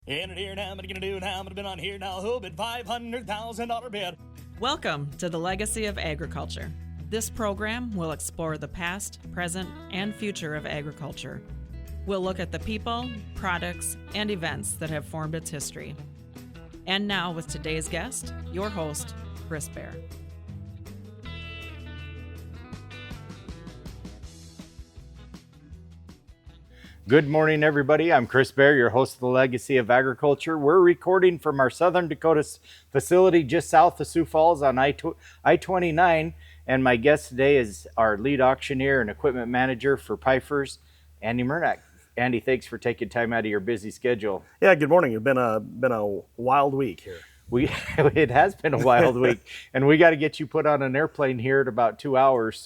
In it here now, I'm gonna do now, I'm gonna been on here now, who bid $500,000 bid. Welcome to the Legacy of Agriculture. This program will explore the past, present, and future of agriculture. We'll look at the people, products, and events that have formed its history. And now with today's guest, your host, Chris Bear. Good morning, everybody. I'm Chris Bear, your host of the Legacy of Agriculture. We're recording from our Southern Dakota facility just south of Sioux Falls on I-29, and my guest today is our lead auctioneer and equipment manager for Pfeiffer's, Andy Murnak. Andy, thanks for taking time out of your busy schedule. Yeah, good morning. It's been a wild week here. It has been a wild week, and we got to get you put on an airplane here in about 2 hours.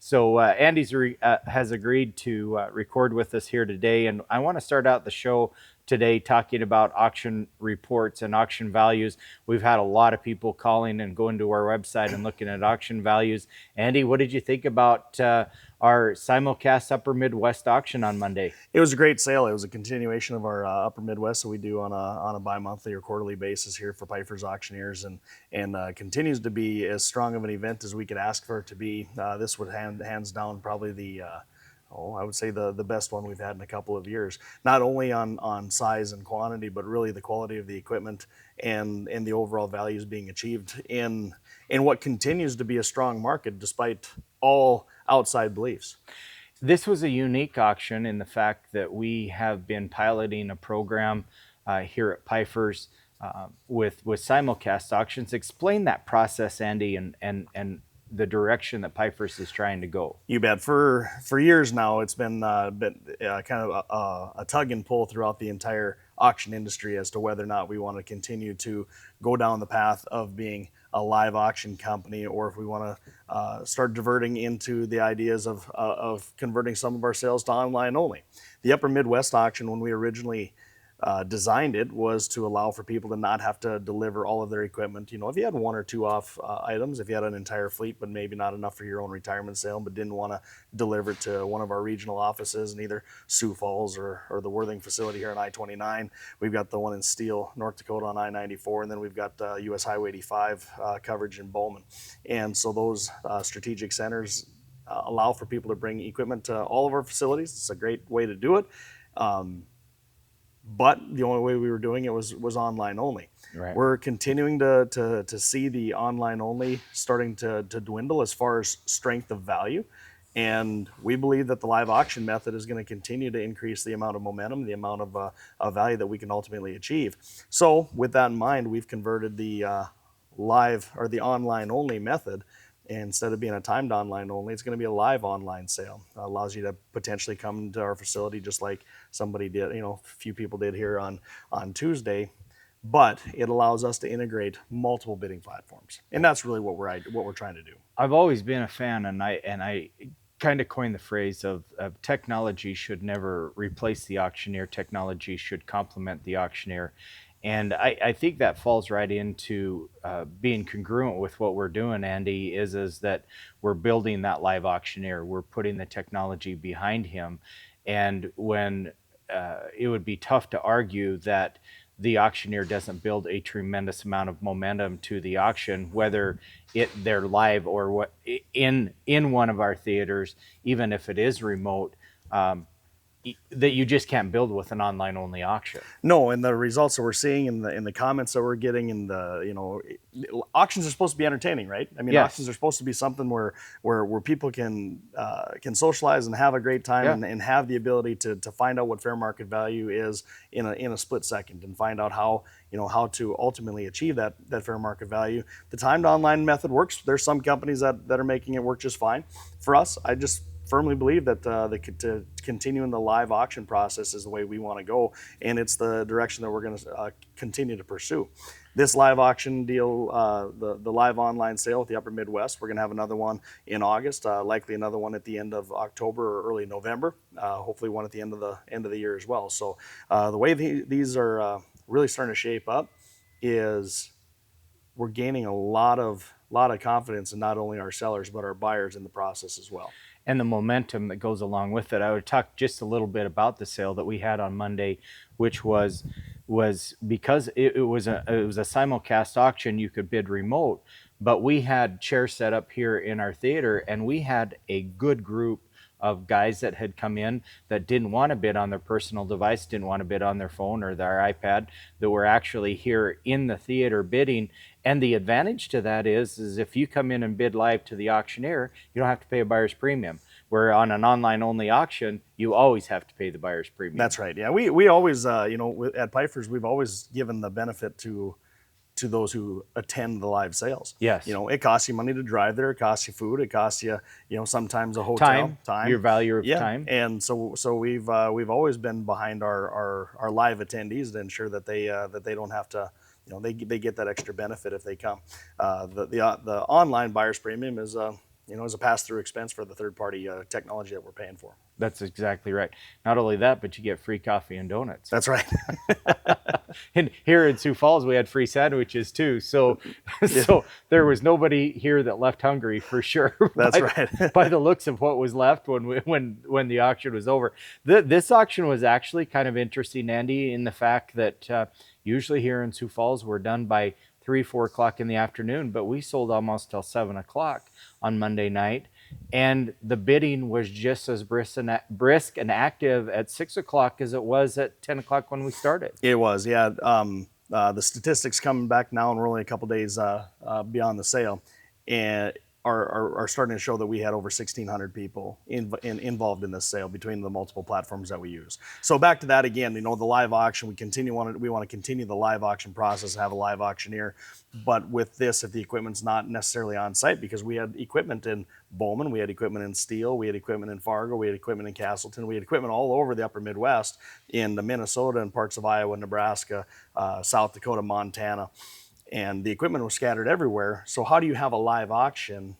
So Andy's has agreed to record with us here today, and I want to start out the show today talking about auction reports and auction values. We've had a lot of people calling and going to our website and looking at auction values. Andy, what did you think about our simulcast Upper Midwest auction on Monday? It was a great sale. It was a continuation of our Upper Midwest that we do on a bi-monthly or quarterly basis here for Pfeiffer's Auctioneers, and continues to be as strong of an event as we could ask for it to be. This would hands down probably the I would say the best one we've had in a couple of years, not only on size and quantity, but really the quality of the equipment and the overall values being achieved in what continues to be a strong market despite all outside beliefs. This was a unique auction in the fact that we have been piloting a program here at Pfeiffer's with simulcast auctions. Explain that process, Andy, and the direction that Pfeiffer's is trying to go. You bet. For years now, it's been kind of a tug and pull throughout the entire auction industry as to whether or not we want to continue to go down the path of being a live auction company, or if we want to start diverting into the ideas of converting some of our sales to online only. The Upper Midwest auction, when we originally designed it, was to allow for people to not have to deliver all of their equipment. You know, if you had one or two off items, if you had an entire fleet but maybe not enough for your own retirement sale, but didn't want to deliver it to one of our regional offices in either Sioux Falls or the Worthing facility here on I-29. We've got the one in Steele, North Dakota on I-94, and then we've got US Highway 85 coverage in Bowman. And so those strategic centers allow for people to bring equipment to all of our facilities. It's a great way to do it. But the only way we were doing it was online only. Right. We're continuing to see the online only starting to dwindle as far as strength of value. And we believe that the live auction method is going to continue to increase the amount of momentum, the amount of value that we can ultimately achieve. So with that in mind, we've converted the live or the online only method. And instead of being a timed online only, it's going to be a live online sale. It allows you to potentially come to our facility just like somebody did, a few people did here on Tuesday, but it allows us to integrate multiple bidding platforms. And that's really what we're trying to do. I've always been a fan, and I kind of coined the phrase of technology should never replace the auctioneer. Technology should complement the auctioneer. And I think that falls right into being congruent with what we're doing, Andy, is that we're building that live auctioneer. We're putting the technology behind him. And when it would be tough to argue that the auctioneer doesn't build a tremendous amount of momentum to the auction, whether they're live or what in one of our theaters, even if it is remote, that you just can't build with an online only auction. No, and the results that we're seeing in the comments that we're getting in auctions are supposed to be entertaining, right? I mean, yes. Auctions are supposed to be something where people can socialize and have a great time, and have the ability to find out what fair market value is in a split second, and find out how to ultimately achieve that fair market value. The timed online method works. There's some companies that are making it work just fine. For us, I just firmly believe that to continue in the live auction process is the way we want to go, and it's the direction that we're going to continue to pursue. This live auction deal, the live online sale at the Upper Midwest, we're going to have another one in August, likely another one at the end of October or early November, hopefully one at the end of the year as well. So the way these are really starting to shape up is we're gaining a lot of confidence in not only our sellers but our buyers in the process as well. And the momentum that goes along with it. I would talk just a little bit about the sale that we had on Monday, which was was because it was a simulcast auction. You could bid remote, but we had chairs set up here in our theater, and we had a good group of guys that had come in that didn't want to bid on their personal device, didn't want to bid on their phone or their iPad, that were actually here in the theater bidding. And the advantage to that is if you come in and bid live to the auctioneer, you don't have to pay a buyer's premium. Where on an online only auction, you always have to pay the buyer's premium. That's right. Yeah, we always, at Pfeiffer's, we've always given the benefit to those who attend the live sales. Yes. It costs you money to drive there. It costs you food. It costs you, sometimes a hotel. Time. Your value of yeah. time. And so we've always been behind our live attendees to ensure that they don't have to, they get that extra benefit if they come. The online buyer's premium is is a pass-through expense for the third-party technology that we're paying for. That's exactly right. Not only that, but you get free coffee and donuts. That's right. And here in Sioux Falls, we had free sandwiches too. So there was nobody here that left hungry for sure. That's right. By the looks of what was left when the auction was over. This auction was actually kind of interesting, Andy, in the fact that usually here in Sioux Falls, we're done by 3-4 o'clock in the afternoon, but we sold almost till 7 o'clock on Monday night. And the bidding was just as brisk and active at 6 o'clock as it was at 10 o'clock when we started. It was, yeah. The statistics coming back now, and we're only a couple days beyond the sale, and are starting to show that we had over 1,600 people involved in this sale between the multiple platforms that we use. So back to that again, the live auction, we want to continue the live auction process, have a live auctioneer. But with this, if the equipment's not necessarily on site, because we had equipment in Bowman, we had equipment in Steele, we had equipment in Fargo, we had equipment in Castleton, we had equipment all over the upper Midwest, in the Minnesota and parts of Iowa, Nebraska, South Dakota, Montana. And the equipment was scattered everywhere. So how do you have a live auction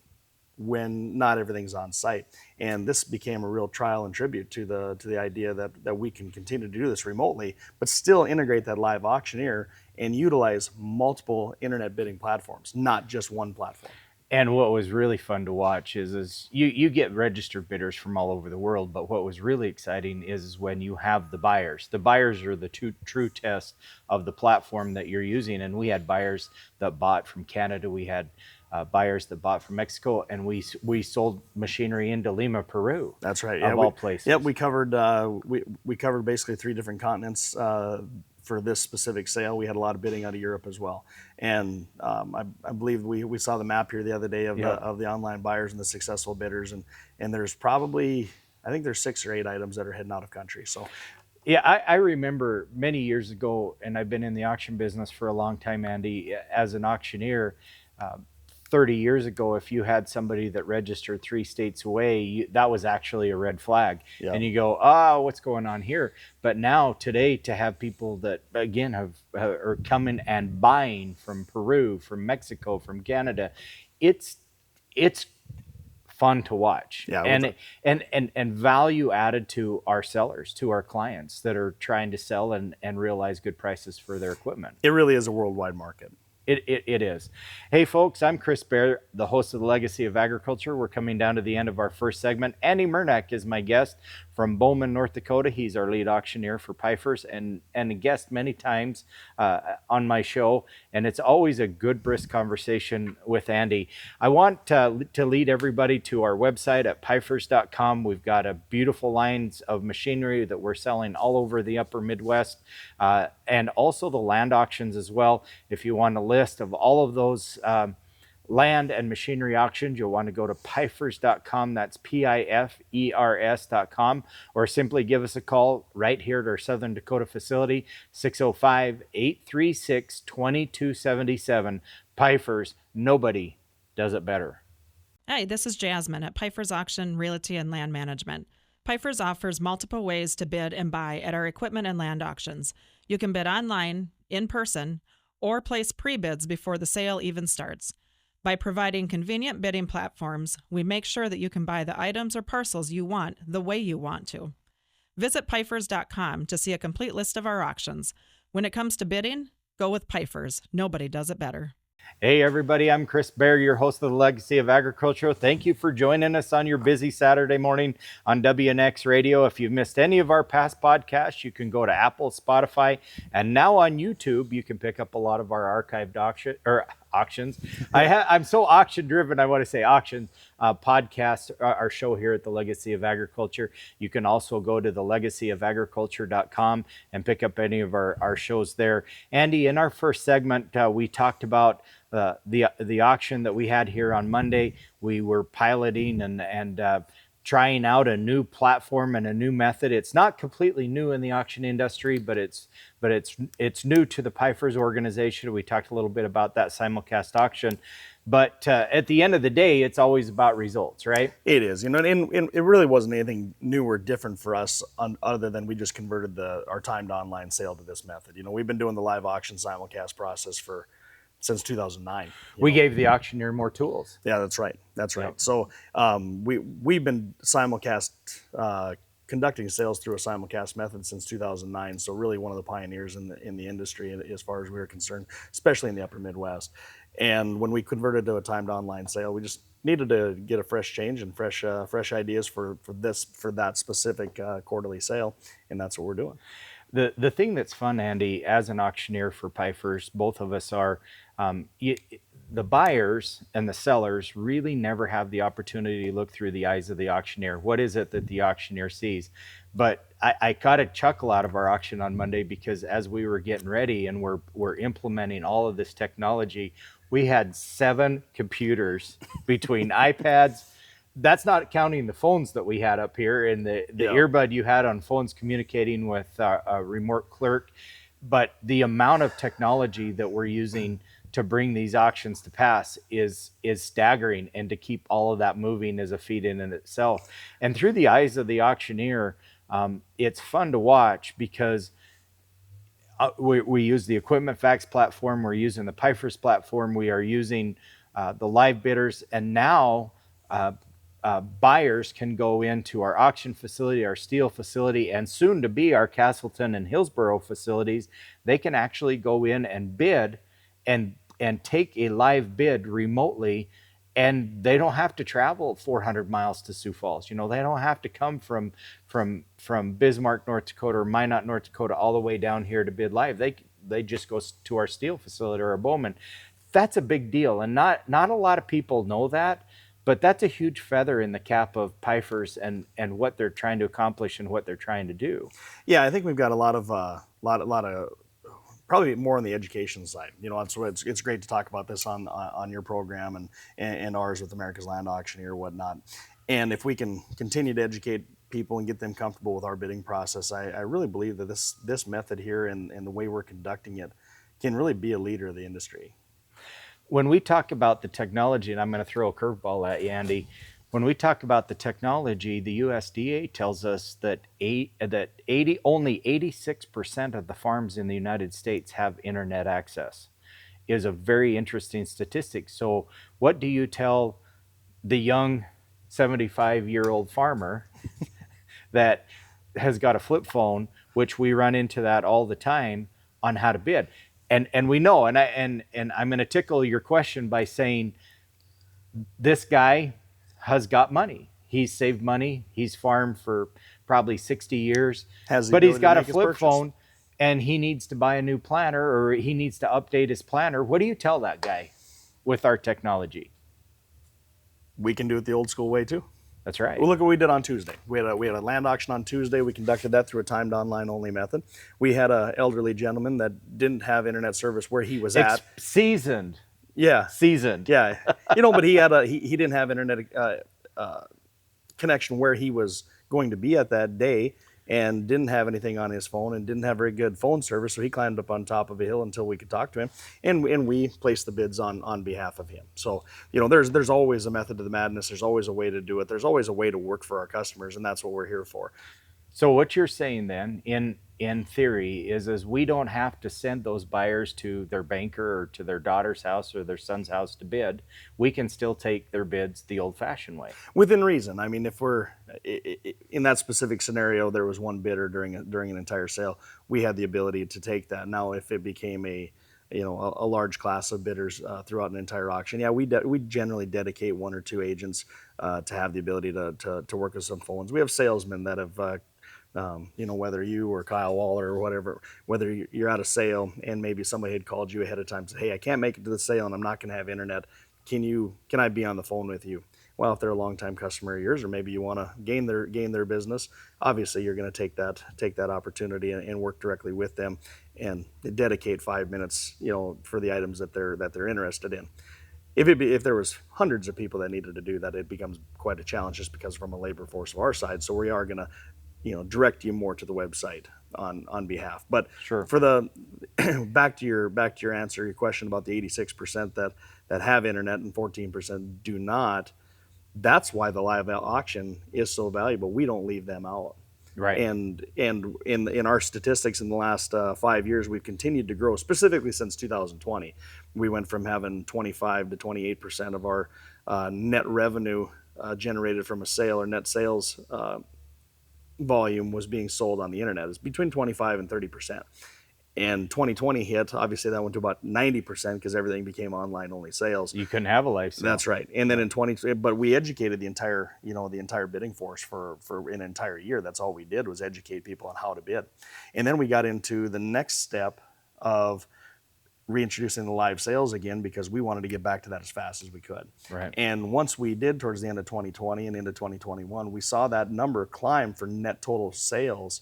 when not everything's on site? And this became a real trial and tribute to the idea that we can continue to do this remotely, but still integrate that live auctioneer and utilize multiple internet bidding platforms, not just one platform. And what was really fun to watch is you get registered bidders from all over the world, but what was really exciting is when you have the buyers. The buyers are the true test of the platform that you're using. And we had buyers that bought from Canada. We had buyers that bought from Mexico, and we sold machinery into Lima, Peru. That's right. Of all places. Yeah, we covered we covered basically 3 different continents. For this specific sale, we had a lot of bidding out of Europe as well, and I believe we saw the map here the other day of the online buyers and the successful bidders, and there's probably, I think there's 6 or 8 items that are heading out of country. So, yeah, I remember many years ago, and I've been in the auction business for a long time, Andy, as an auctioneer. 30 years ago, if you had somebody that registered 3 states away, that was actually a red flag. Yeah. And you go, what's going on here? But now today, to have people that again are coming and buying from Peru, from Mexico, from Canada, it's fun to watch. Yeah, and value added to our sellers, to our clients that are trying to sell and realize good prices for their equipment. It really is a worldwide market. It is. Hey, folks, I'm Chris Baer, the host of The Legacy of Agriculture. We're coming down to the end of our first segment. Andy Murnak is my guest from Bowman, North Dakota. He's our lead auctioneer for Pfeiffer's and a guest many times on my show. And it's always a good, brisk conversation with Andy. I want to lead everybody to our website at Pfeiffers.com. We've got a beautiful lines of machinery that we're selling all over the upper Midwest, and also the land auctions as well. If you want a list of all of those land and machinery auctions, you'll want to go to Pfeiffers.com. That's Pifers.com, or simply give us a call right here at our Southern Dakota facility, 605-836-2277. Pfeiffer's, nobody does it better. Hi, this is Jasmine at Pfeiffer's Auction, Realty, and Land Management. Pfeiffer's offers multiple ways to bid and buy at our equipment and land auctions. You can bid online, in person, or place pre-bids before the sale even starts. By providing convenient bidding platforms, we make sure that you can buy the items or parcels you want the way you want to. Visit Pfeiffers.com to see a complete list of our auctions. When it comes to bidding, go with Pfeiffer's. Nobody does it better. Hey everybody, I'm Chris Baer, your host of the Legacy of Agriculture. Thank you for joining us on your busy Saturday morning on WNX Radio. If you've missed any of our past podcasts, you can go to Apple, Spotify, and now on YouTube. You can pick up a lot of our archived auctions. I'm so auction driven, I want to say auctions. Podcast, our show here at the Legacy of Agriculture. You can also go to the legacyofagriculture.com and pick up any of our shows there. Andy, in our first segment, we talked about the auction that we had here on Monday. We were piloting and trying out a new platform and a new method. It's not completely new in the auction industry, but it's new to the Pifers organization. We talked a little bit about that simulcast auction. But at the end of the day, it's always about results, right? It is, and it really wasn't anything new or different for us other than we just converted our timed online sale to this method. We've been doing the live auction simulcast process since 2009. We gave the auctioneer more tools. Yeah, that's right. That's right. Yep. So we've been simulcast conducting sales through a simulcast method since 2009. So really one of the pioneers in the industry as far as we were concerned, especially in the upper Midwest. And when we converted to a timed online sale, we just needed to get a fresh change and fresh ideas for that specific quarterly sale, and that's what we're doing. The thing that's fun, Andy, as an auctioneer for Pifers, both of us are, the buyers and the sellers really never have the opportunity to look through the eyes of the auctioneer. What is it that the auctioneer sees? But I got a chuckle out of our auction on Monday because as we were getting ready and we're implementing all of this technology, we had 7 computers between iPads. That's not counting the phones that we had up here and the earbud you had on phones communicating with a remote clerk. But the amount of technology that we're using to bring these auctions to pass is staggering, and to keep all of that moving is a feat in itself. And through the eyes of the auctioneer, it's fun to watch because we use the Equipment Facts platform, we're using the Pifers platform, we are using the live bidders, and now buyers can go into our auction facility, our steel facility, and soon to be our Castleton and Hillsboro facilities. They can actually go in and bid and take a live bid remotely, and they don't have to travel 400 miles to Sioux Falls. They don't have to come from Bismarck, North Dakota, or Minot, North Dakota, all the way down here to bid live. They just go to our steel facility or our Bowman. That's a big deal, and not a lot of people know that. But that's a huge feather in the cap of Pifers and what they're trying to accomplish and what they're trying to do. Yeah, I think we've got a lot of probably more on the education side. So it's great to talk about this on your program and ours with America's Land Auctioneer or whatnot. And if we can continue to educate people and get them comfortable with our bidding process, I really believe that this method here and the way we're conducting it can really be a leader of the industry. When we talk about the technology, and I'm going to throw a curveball at you, Andy, when we talk about the technology, the USDA tells us that only 86% of the farms in the United States have internet access. Is a very interesting statistic. So what do you tell the young 75-year-old farmer that has got a flip phone, which we run into that all the time, on how to bid? And we know, and I'm going to tickle your question by saying this guy has got money. He's saved money. He's farmed for probably 60 years, but he's got a flip phone and he needs to buy a new planter, or he needs to update his planter. What do you tell that guy with our technology? We can do it the old school way too. That's right. Well, look what we did on Tuesday. We had a land auction on Tuesday. We conducted that through a timed online only method. We had an elderly gentleman that didn't have internet service where he was at. Seasoned. Yeah. Seasoned. Yeah. But he didn't have internet connection where he was going to be at that day, and didn't have anything on his phone and didn't have very good phone service. So he climbed up on top of a hill until we could talk to him, and we placed the bids on behalf of him. So, there's always a method to the madness. There's always a way to do it. There's always a way to work for our customers, and that's what we're here for. So what you're saying then, in theory, is we don't have to send those buyers to their banker or to their daughter's house or their son's house to bid. We can still take their bids the old-fashioned way. Within reason. I mean, if we're in that specific scenario, there was one bidder during an entire sale, we had the ability to take that. Now, if it became a a large class of bidders throughout an entire auction. Yeah, we generally dedicate 1 or 2 agents to have the ability to work with some phones. We have salesmen that have whether you or Kyle Waller or whatever, whether you're at a sale and maybe somebody had called you ahead of time and said, hey, I can't make it to the sale and I'm not going to have internet. Can I be on the phone with you? Well, if they're a longtime customer of yours, or maybe you want to gain their business, obviously you're going to take that opportunity and work directly with them and dedicate 5 minutes, for the items that they're interested in. If there was hundreds of people that needed to do that, it becomes quite a challenge just because from a labor force of our side. So we are going to direct you more to the website on behalf. But Sure. For the back to your answer, your question about the 86% that have internet and 14% do not. That's why the live auction is so valuable. We don't leave them out. Right. And in our statistics in the last 5 years, we've continued to grow, specifically since 2020. We went from having 25 to 28% of our net revenue generated from a sale, or net sales volume was being sold on the internet. It's between 25 and 30%. And 2020 hit, obviously that went to about 90% because everything became online only sales. You couldn't have a live sale. That's right. And then in but we educated the entire bidding force for an entire year. That's all we did was educate people on how to bid. And then we got into the next step of reintroducing the live sales again, because we wanted to get back to that as fast as we could. Right. And once we did towards the end of 2020 and into 2021, we saw that number climb for net total sales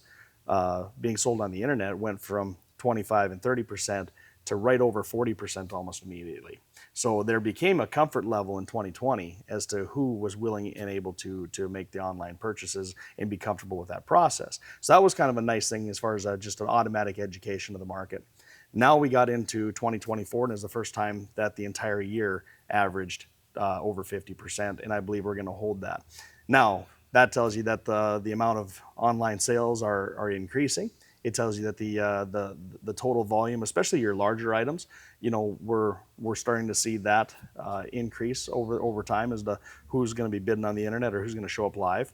being sold on the internet went from 25 and 30% to right over 40% almost immediately. So there became a comfort level in 2020 as to who was willing and able to make the online purchases and be comfortable with that process. So that was kind of a nice thing as far as just an automatic education of the market. Now we got into 2024, and it's the first time that the entire year averaged over 50%, and I believe we're going to hold that. Now, that tells you that the amount of online sales are increasing. It tells you that the total volume, especially your larger items, we're starting to see that increase over time as to who's going to be bidding on the internet or who's going to show up live.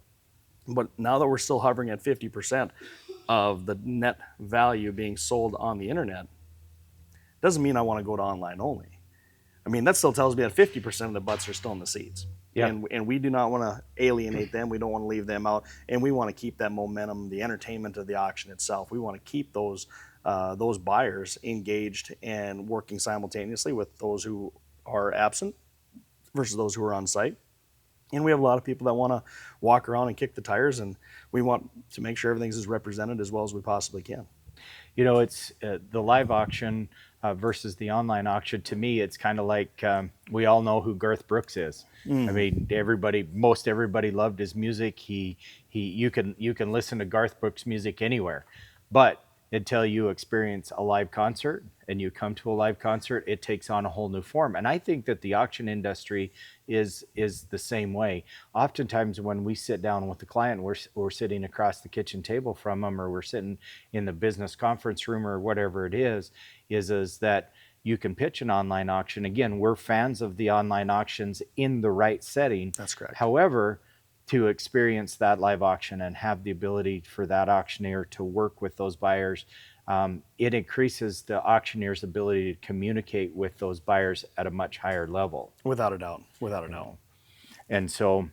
But now that we're still hovering at 50% of the net value being sold on the internet, doesn't mean I want to go to online only. I mean, that still tells me that 50% of the butts are still in the seats. Yeah. And we do not want to alienate them. We don't want to leave them out. And we want to keep that momentum, the entertainment of the auction itself. We want to keep those buyers engaged and working simultaneously with those who are absent versus those who are on site. And we have a lot of people that want to walk around and kick the tires, and we want to make sure everything's as represented as well as we possibly can. It's the live auction versus the online auction. To me, it's kind of like we all know who Garth Brooks is. I mean, most everybody loved his music. You can listen to Garth Brooks music anywhere, but until you experience a live concert and you come to a live concert, it takes on a whole new form. And I think that the auction industry is the same way. Oftentimes when we sit down with the client, we're sitting across the kitchen table from them, or we're sitting in the business conference room or whatever it is that you can pitch an online auction. Again, we're fans of the online auctions in the right setting. That's correct. However, to experience that live auction and have the ability for that auctioneer to work with those buyers, it increases the auctioneer's ability to communicate with those buyers at a much higher level. Without a doubt. And so,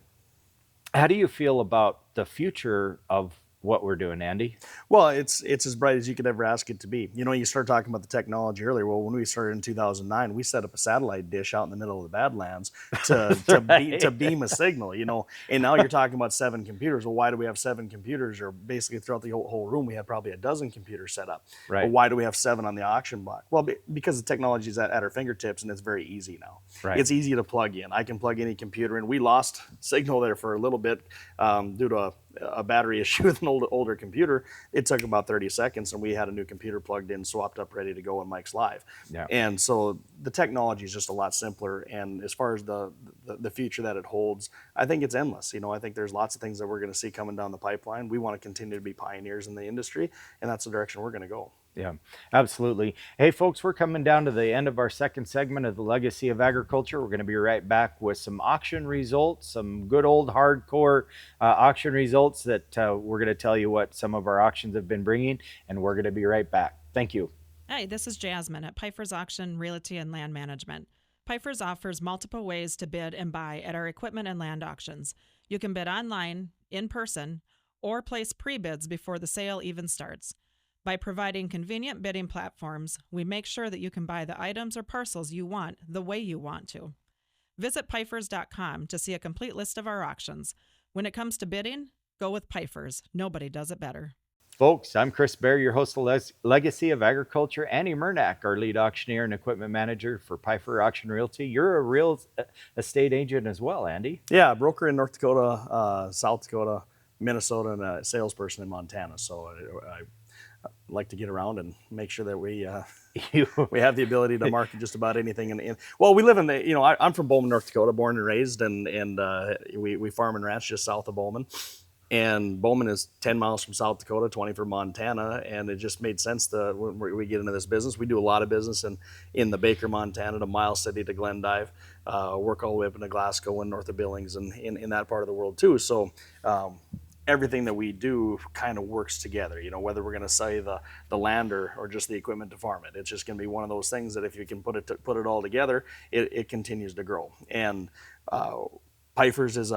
how do you feel about the future of what we're doing, Andy? Well, it's as bright as you could ever ask it to be. You start talking about the technology earlier. Well, when we started in 2009, we set up a satellite dish out in the middle of the Badlands to beam a signal, and now you're talking about 7 computers. Well, why do we have 7 computers? Or basically throughout the whole room, we had probably a dozen computers set up. Right. Well, why do we have 7 on the auction block? Well, because the technology is at our fingertips, and it's very easy now. Right. It's easy to plug in. I can plug any computer in. We lost signal there for a little bit due to a battery issue with an older computer. It took about 30 seconds, and we had a new computer plugged in, swapped up, ready to go, and Mike's live. Yeah. And so the technology is just a lot simpler. And as far as the future that it holds, I think it's endless. I think there's lots of things that we're going to see coming down the pipeline. We want to continue to be pioneers in the industry, and that's the direction we're going to go. Yeah, absolutely. Hey, folks, we're coming down to the end of our second segment of the Legacy of Agriculture. We're going to be right back with some auction results, some good old hardcore auction results that we're going to tell you what some of our auctions have been bringing, and we're going to be right back. Thank you. Hi, this is Jasmine at Pfeiffer's Auction Realty and Land Management. Pfeiffer's offers multiple ways to bid and buy at our equipment and land auctions. You can bid online, in person, or place pre-bids before the sale even starts. By providing convenient bidding platforms, we make sure that you can buy the items or parcels you want the way you want to. Visit Pfeiffers.com to see a complete list of our auctions. When it comes to bidding, go with Pfeiffer's. Nobody does it better. Folks, I'm Chris Bear, your host of Legacy of Agriculture. Andy Murnack, our lead auctioneer and equipment manager for Pfeiffer Auction Realty. You're a real estate agent as well, Andy. Yeah, broker in North Dakota, South Dakota, Minnesota, and a salesperson in Montana. So I like to get around and make sure that we we have the ability to market just about anything. Well, we live in the, I'm from Bowman, North Dakota, born and raised, and we farm and ranch just south of Bowman. And Bowman is 10 miles from South Dakota, 20 from Montana, and it just made sense to, when we get into this business. We do a lot of business in the Baker, Montana, to Miles City, to Glendive, work all the way up into Glasgow and north of Billings, and in that part of the world too. So everything that we do kind of works together, whether we're going to sell the land or just the equipment to farm it. It's just going to be one of those things that if you can put it all together, it continues to grow. And Pfeiffer's is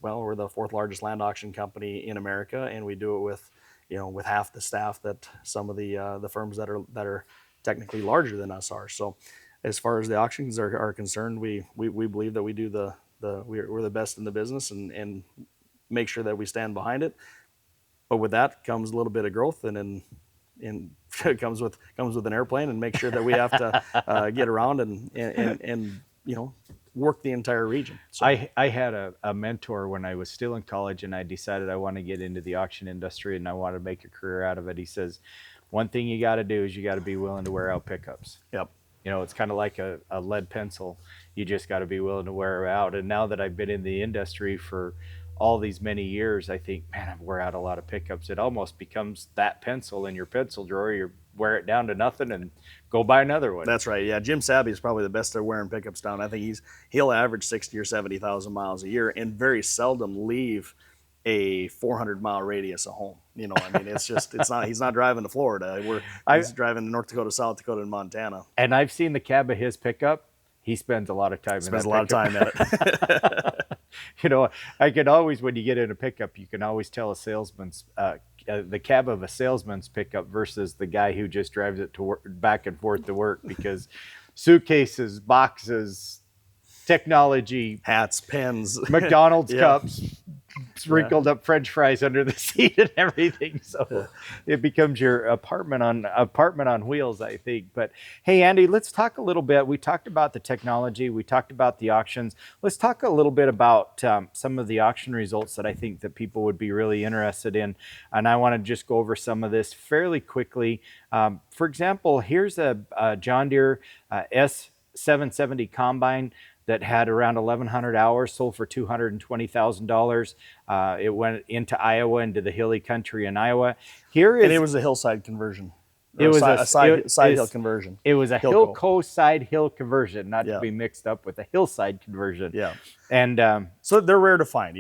we're the 4th largest land auction company in America, and we do it with half the staff that some of the firms that are technically larger than us are. So as far as the auctions are concerned, we believe that we do we're the best in the business and make sure that we stand behind it. But with that comes a little bit of growth, and it comes with an airplane, and make sure that we have to get around and work the entire region. So I had a mentor when I was still in college, and I decided I want to get into the auction industry and I want to make a career out of it. He says, one thing you got to do is you got to be willing to wear out pickups. Yep. It's kind of like a lead pencil. You just got to be willing to wear it out. And now that I've been in the industry for all these many years, I think, man, I've wear out a lot of pickups. It almost becomes that pencil in your pencil drawer. You wear it down to nothing and go buy another one. That's right. Yeah, Jim Sabby is probably the best at wearing pickups down. I think he'll average 60 or 70,000 miles a year and very seldom leave a 400-mile radius of home. He's not driving to Florida. He's driving to North Dakota, South Dakota, and Montana. And I've seen the cab of his pickup. He spends a lot of time in it. I can always, when you get in a pickup, you can always tell a salesman's the cab of a salesman's pickup versus the guy who just drives it to work, back and forth to work, because suitcases, boxes, technology, hats, pens, McDonald's cups, sprinkled up French fries under the seat and everything. So it becomes your apartment on wheels, I think. But hey, Andy, let's talk a little bit. We talked about the technology. We talked about the auctions. Let's talk a little bit about some of the auction results that I think that people would be really interested in. And I want to just go over some of this fairly quickly. For example, here's a John Deere S770 combine that had around 1,100 hours, sold for $220,000. It went into Iowa, into the hilly country in Iowa. And it was a hillside conversion. It was a side hill conversion. It was a Hilco side hill conversion, not to be mixed up with a hillside conversion. Yeah. And so they're rare to find.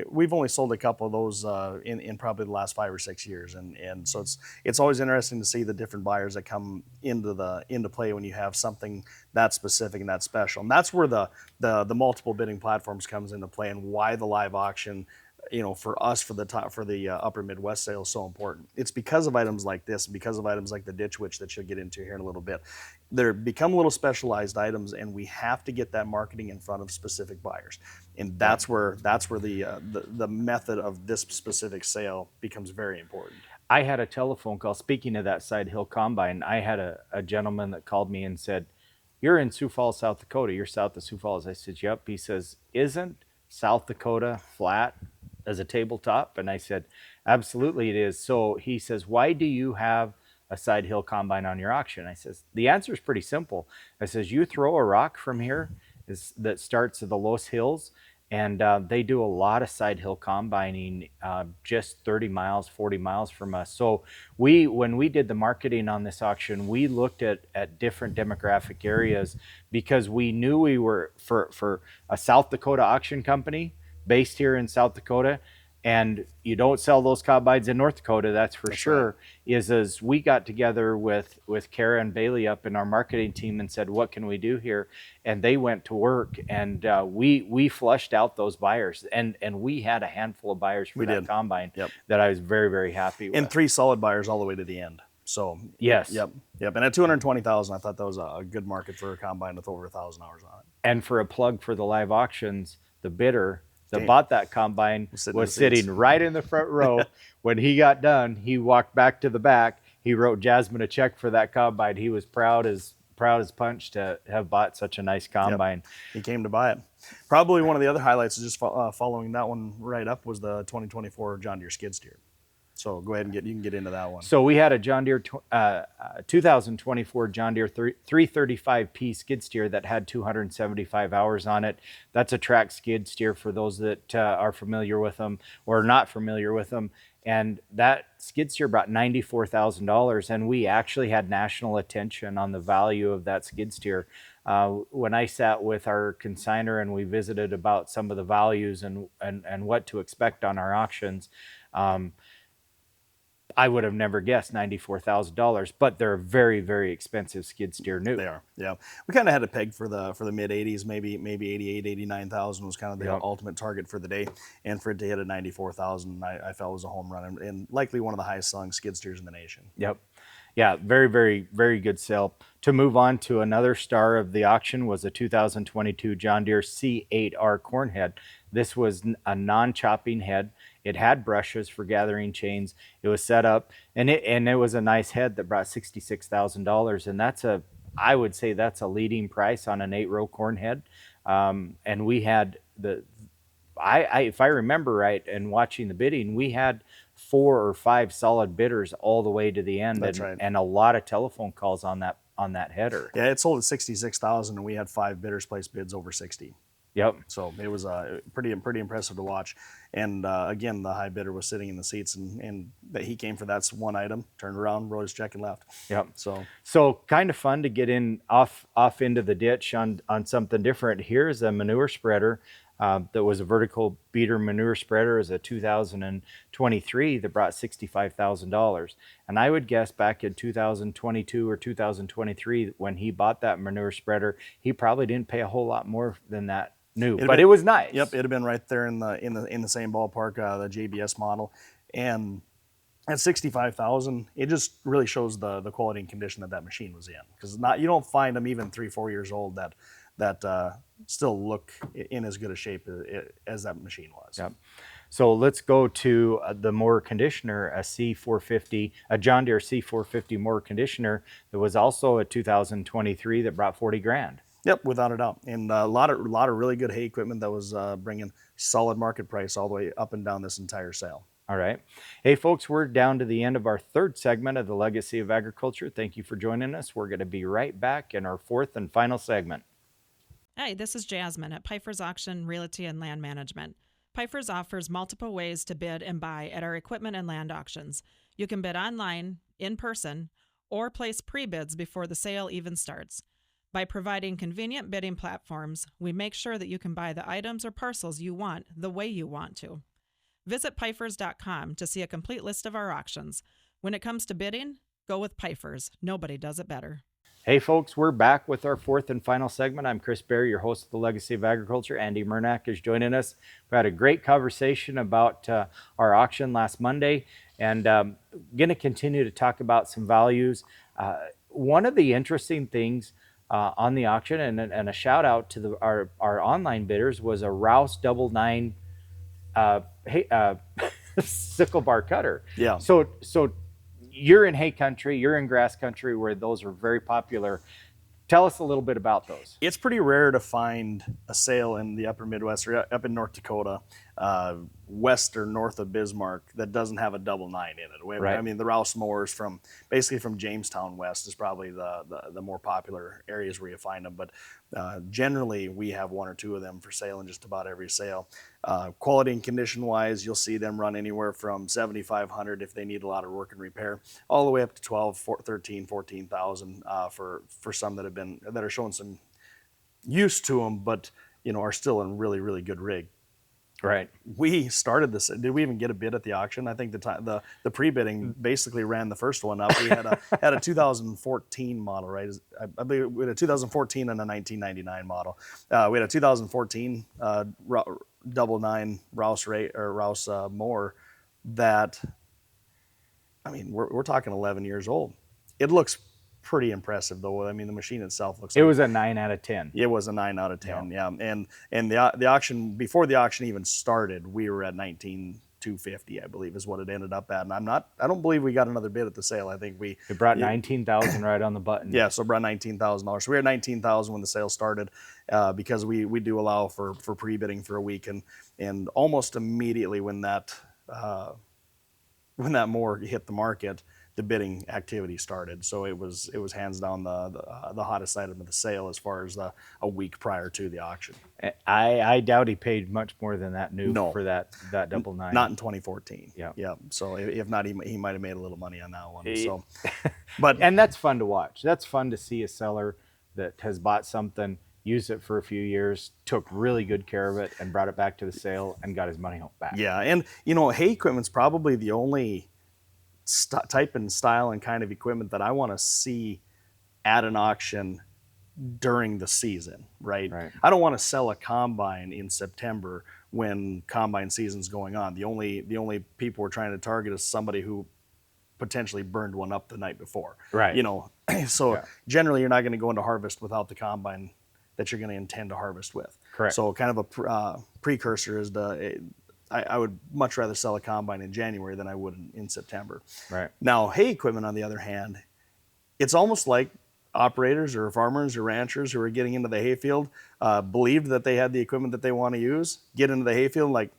We've only sold a couple of those in probably the last 5 or 6 years, and so it's always interesting to see the different buyers that come into play when you have something that specific and that special. And that's where the multiple bidding platforms comes into play, and why the live auction, for us, for the upper Midwest sale is so important. It's because of items like this, and because of items like the Ditch Witch that you'll get into here in a little bit. They're become little specialized items, and we have to get that marketing in front of specific buyers. And that's where the method of this specific sale becomes very important. I had a telephone call, speaking of that side hill combine. I had a gentleman that called me and said, "You're in Sioux Falls, South Dakota. You're south of Sioux Falls." I said, "Yep." He says, "Isn't South Dakota flat as a tabletop?" And I said, "Absolutely it is." So he says, "Why do you have a side hill combine on your auction?" I says, "The answer is pretty simple." I says, "You throw a rock from here that starts at the Los Hills, and they do a lot of side hill combining just 30 miles, 40 miles from us." So when we did the marketing on this auction, we looked at different demographic areas, because we knew we were for a South Dakota auction company based here in South Dakota, and you don't sell those combines in North Dakota, that's for sure. Right. Is we got together with Kara and Bailey up in our marketing team and said, what can we do here? And they went to work, and we flushed out those buyers, and we had a handful of buyers for that combine that I was very, very happy with. And 3 solid buyers all the way to the end. So yes, yep. And at $220,000, I thought that was a good market for a combine with over 1,000 hours on it. And for a plug for the live auctions, the bidder that bought that combine was sitting right in the front row. When he got done, he walked back to the back. He wrote Jasmine a check for that combine. He was proud as punch to have bought such a nice combine. Yep. He came to buy it. Probably one of the other highlights, just following that one right up, was the 2024 John Deere skid steer. So go ahead and you can get into that one. So we had a John Deere 2024 John Deere 335P skid steer that had 275 hours on it. That's a track skid steer for those that are familiar with them or not familiar with them. And that skid steer brought $94,000, and we actually had national attention on the value of that skid steer. When I sat with our consignor and we visited about some of the values and what to expect on our auctions, I would have never guessed $94,000, but they're a very, very expensive skid steer new. They are, yeah. We kind of had a peg for the mid 80s, maybe 88, 89,000 was kind of the ultimate target for the day, and for it to hit at 94,000, I felt was a home run, and likely one of the highest selling skid steers in the nation. Yep. Yeah, very, very, very good sale. To move on to another star of the auction was a 2022 John Deere C8R corn head. This was a non-chopping head. It had brushes for gathering chains. It was set up, and it was a nice head that brought $66,000, and I would say that's a leading price on an 8-row corn head. And we had if I remember right, and watching the bidding, we had 4 or 5 solid bidders all the way to the end. That's right. And a lot of telephone calls on that header. Yeah, it sold at $66,000, and we had 5 bidders place bids over 60. Yep. So it was pretty impressive to watch. And again, the high bidder was sitting in the seats, and that he came for that one item, turned around, wrote his check, and left. Yep. So kind of fun to get in off into the ditch on something different. Here's a manure spreader. That was a vertical beater manure spreader, as a 2023 that brought $65,000. And I would guess back in 2022 or 2023, when he bought that manure spreader, he probably didn't pay a whole lot more than that new, but it was nice. Yep, it'd have been right there in the same ballpark, the JBS model, and at $65,000, it just really shows the quality and condition that machine was in, because you don't find them even 3-4 years old that still look in as good a shape as that machine was. Yep. So let's go to the mower conditioner, a C450, a John Deere C450 mower conditioner that was also a 2023 that brought $40,000. Yep, without a doubt, and a lot of really good hay equipment that was bringing solid market price all the way up and down this entire sale. All right. Hey, folks, we're down to the end of our 3rd segment of the Legacy of Agriculture. Thank you for joining us. We're going to be right back in our 4th and final segment. Hi, this is Jasmine at Pfeiffer's Auction Realty and Land Management. Pfeiffer's offers multiple ways to bid and buy at our equipment and land auctions. You can bid online, in person, or place pre-bids before the sale even starts. By providing convenient bidding platforms, we make sure that you can buy the items or parcels you want the way you want to. Visit Pfeiffers.com to see a complete list of our auctions. When it comes to bidding, go with Pfeiffers. Nobody does it better. Hey folks, we're back with our 4th and final segment. I'm Chris Berry, your host of the Legacy of Agriculture. Andy Murnack is joining us. We had a great conversation about our auction last Monday, and going to continue to talk about some values. One of the interesting things on the auction, and a shout out to our online bidders, was a Rouse 99 sickle bar cutter. Yeah. So you're in hay country, you're in grass country where those are very popular. Tell us a little bit about those. It's pretty rare to find a sale in the upper Midwest or up in North Dakota, west or north of Bismarck, that doesn't have a 99 in it. Right. I mean, the Rouse mowers basically from Jamestown west is probably the more popular areas where you find them. But generally, we have 1 or 2 of them for sale in just about every sale. Quality and condition wise, you'll see them run anywhere from $7,500 if they need a lot of work and repair, all the way up to $12,000, $13,000, $14,000 for some that are showing some use to them, but are still in really, really good rig. Right. We started this. Did we even get a bid at the auction? I think the pre-bidding basically ran the first one up. We had a 2014 model, right? I believe we had a 2014 and a 1999 model. We had a 2014 double nine Rouse mower that, I mean, we're talking 11 years old. It looks pretty impressive, though. I mean, the machine itself looks. It was a 9 out of 10. It was a 9 out of 10. Yeah, and the auction, before the auction even started, we were at 19,250, I believe, is what it ended up at. And I don't believe we got another bid at the sale. I think it brought 19,000 right on the button. Yeah, so it brought $19,000. So we were at 19,000 when the sale started, because we do allow for pre-bidding for a week, and almost immediately when that mower hit the market, the bidding activity started. So it was hands down the hottest item of the sale as far as a week prior to the auction. I doubt he paid much more than that new No. for that double nine. Not in 2014. Yeah. So if not, he might have made a little money on that one. So, but and that's fun to watch. That's fun to see a seller that has bought something, used it for a few years, took really good care of it, and brought it back to the sale and got his money back. Yeah, and hay equipment's probably the only type and style and kind of equipment that I want to see at an auction during the season, right? I don't want to sell a combine in September when combine season's going on. The only people we're trying to target is somebody who potentially burned one up the night before. Right. So generally you're not going to go into harvest without the combine that you're going to intend to harvest with. Correct. So kind of a precursor is I would much rather sell a combine in January than I would in September. Right. Now, hay equipment, on the other hand, it's almost like operators or farmers or ranchers who are getting into the hayfield believed that they had the equipment that they want to use, get into the hayfield like,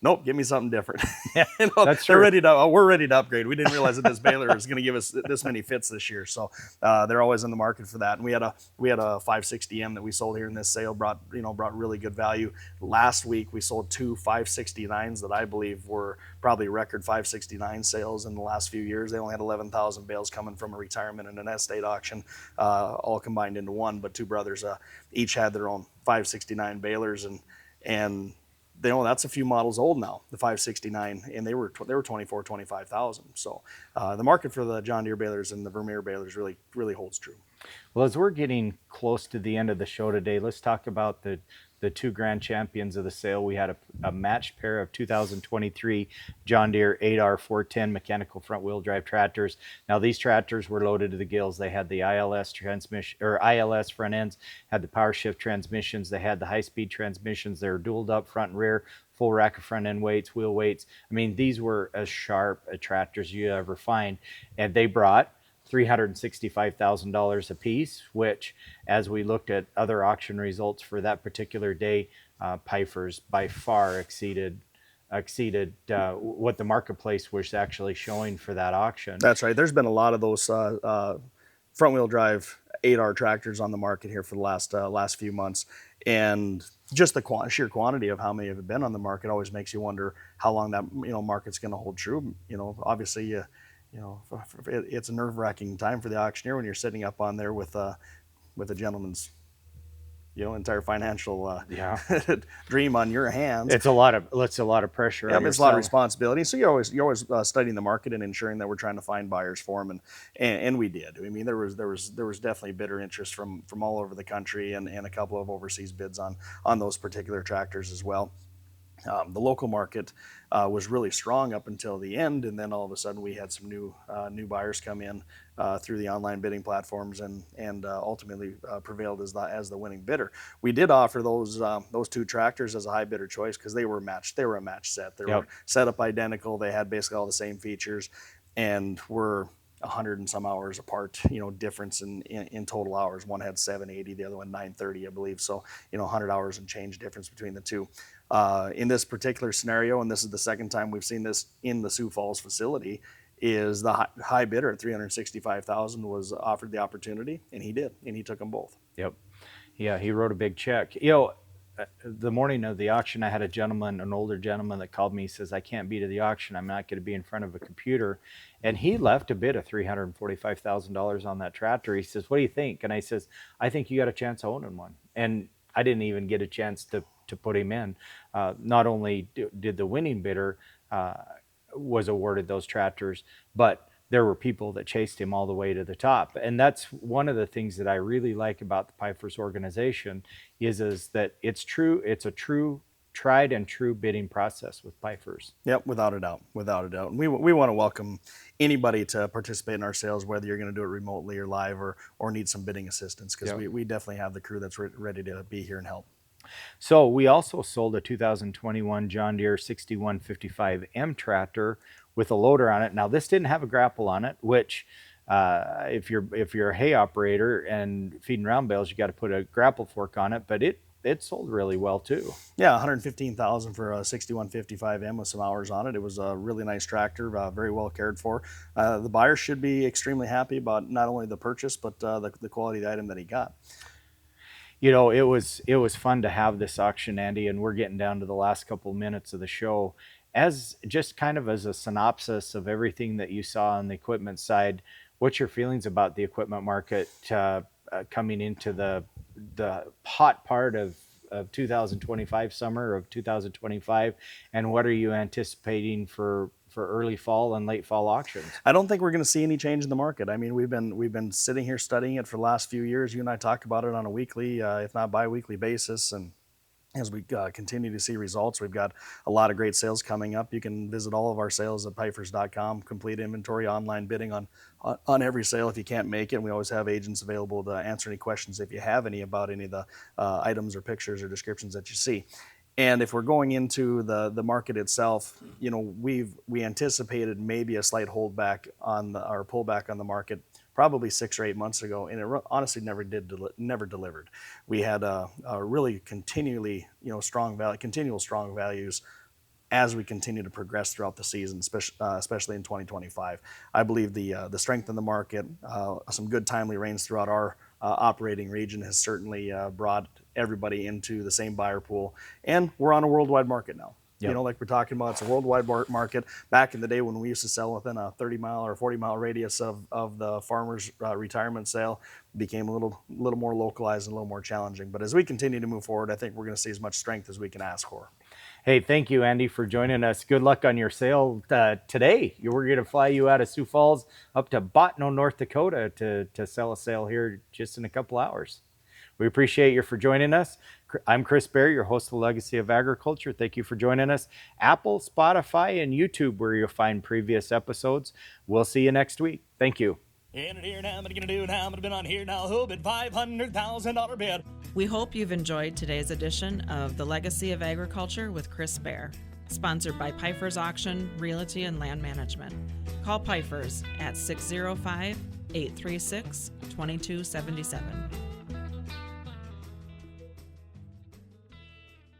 nope, give me something different. That's true. We're ready to upgrade. We didn't realize that this baler is going to give us this many fits this year. So they're always in the market for that. And we had a 560M that we sold here in this sale, brought really good value. Last week we sold two 569s that I believe were probably record 569 sales in the last few years. They only had 11,000 bales coming from a retirement and an estate auction, all combined into one. But two brothers each had their own 569 balers, and that's a few models old now, the 569, and they were 24, 25,000. So the market for the John Deere balers and the Vermeer balers really holds true. Well, as we're getting close to the end of the show today, let's talk about the two grand champions of the sale. We had a matched pair of 2023 John Deere 8R 410 mechanical front wheel drive tractors. Now these tractors were loaded to the gills. They had the ILS transmission, or ILS front ends, had the power shift transmissions, they had the high speed transmissions. They were dualed up front and rear, full rack of front end weights, wheel weights. I mean, these were as sharp a tractors you ever find, and they brought $365,000 a piece, which, as we looked at other auction results for that particular day, Pfeiffer's by far exceeded what the marketplace was actually showing for that auction. That's right. There's been a lot of those front-wheel drive 8R tractors on the market here for the last few months, and just the sheer quantity of how many have been on the market always makes you wonder how long that market's going to hold true. Obviously, it's a nerve-wracking time for the auctioneer when you're sitting up on there with a gentleman's, entire financial dream on your hands. It's a lot of pressure. Yeah, it's a lot of responsibility. So you're always studying the market and ensuring that we're trying to find buyers for them, and we did. I mean, there was definitely bitter interest from all over the country, and a couple of overseas bids on those particular tractors as well. The local market was really strong up until the end, and then all of a sudden we had some new buyers come in through the online bidding platforms, and ultimately prevailed as the winning bidder. We did offer those two tractors as a high bidder choice because they were matched. They were a match set. They were set up identical. They had basically all the same features, and were 100 and some hours apart, difference in total hours. One had 780, the other one 930, I believe. So, 100 hours and change difference between the two. In this particular scenario, and this is the second time we've seen this in the Sioux Falls facility, is the high bidder at $365,000 was offered the opportunity, and he did, and he took them both. Yep. Yeah, he wrote a big check. The morning of the auction, I had an older gentleman that called me. He says, I can't be to the auction. I'm not going to be in front of a computer. And he left a bid of $345,000 on that tractor. He says, what do you think? And I says, I think you got a chance of owning one. And I didn't even get a chance to to put him in. Not only did the winning bidder was awarded those tractors, but there were people that chased him all the way to the top. And that's one of the things that I really like about the Pifers organization is that it's a true tried and true bidding process with Pifers. Yep, without a doubt. And we want to welcome anybody to participate in our sales, whether you're going to do it remotely or live or need some bidding assistance, because we definitely have the crew that's ready to be here and help. So we also sold a 2021 John Deere 6155M tractor with a loader on it. Now this didn't have a grapple on it, which if you're a hay operator and feeding round bales, you got to put a grapple fork on it, but it sold really well too. Yeah, $115,000 for a 6155M with some hours on it. It was a really nice tractor, very well cared for. The buyer should be extremely happy about not only the purchase, but the quality of the item that he got. You know, it was fun to have this auction, Andy, and we're getting down to the last couple minutes of the show. As just kind of as a synopsis of everything that you saw on the equipment side, what's your feelings about the equipment market coming into the hot part of 2025, summer of 2025, and what are you anticipating for early fall and late fall auctions? I don't think we're going to see any change in the market. I mean, we've been sitting here studying it for the last few years. You and I talk about it on a weekly, if not bi-weekly basis, and as we continue to see results, we've got a lot of great sales coming up. You can visit all of our sales at Pifers.com, complete inventory, online bidding on every sale if you can't make it. And we always have agents available to answer any questions if you have any about any of the items or pictures or descriptions that you see. And if we're going into the market itself, you know, we anticipated maybe a slight holdback or pullback on the market probably 6 or 8 months ago, and it honestly never delivered. We had a really continually, continual strong values as we continue to progress throughout the season, especially in 2025. I believe the strength in the market, some good timely rains throughout our operating region has certainly brought everybody into the same buyer pool, and we're on a worldwide market now. Yep. You know, like we're talking about, it's a worldwide market. Back in the day when we used to sell within a 30-mile or 40-mile radius of the farmer's retirement sale, it became a little more localized and a little more challenging. But as we continue to move forward, I think we're going to see as much strength as we can ask for. Hey, thank you, Andy, for joining us. Good luck on your sale today. We're going to fly you out of Sioux Falls up to Botno, North Dakota to sell a sale here just in a couple hours. We appreciate you for joining us. I'm Chris Bear, your host of the Legacy of Agriculture. Thank you for joining us. Apple, Spotify, and YouTube, where you'll find previous episodes. We'll see you next week. Thank you. In it here now, what are you gonna do now? I'm been on here now. Who bid $500,000 bid? We hope you've enjoyed today's edition of The Legacy of Agriculture with Chris Bear, sponsored by Pifers Auction, Realty, and Land Management. Call Pifers at 605-836-2277.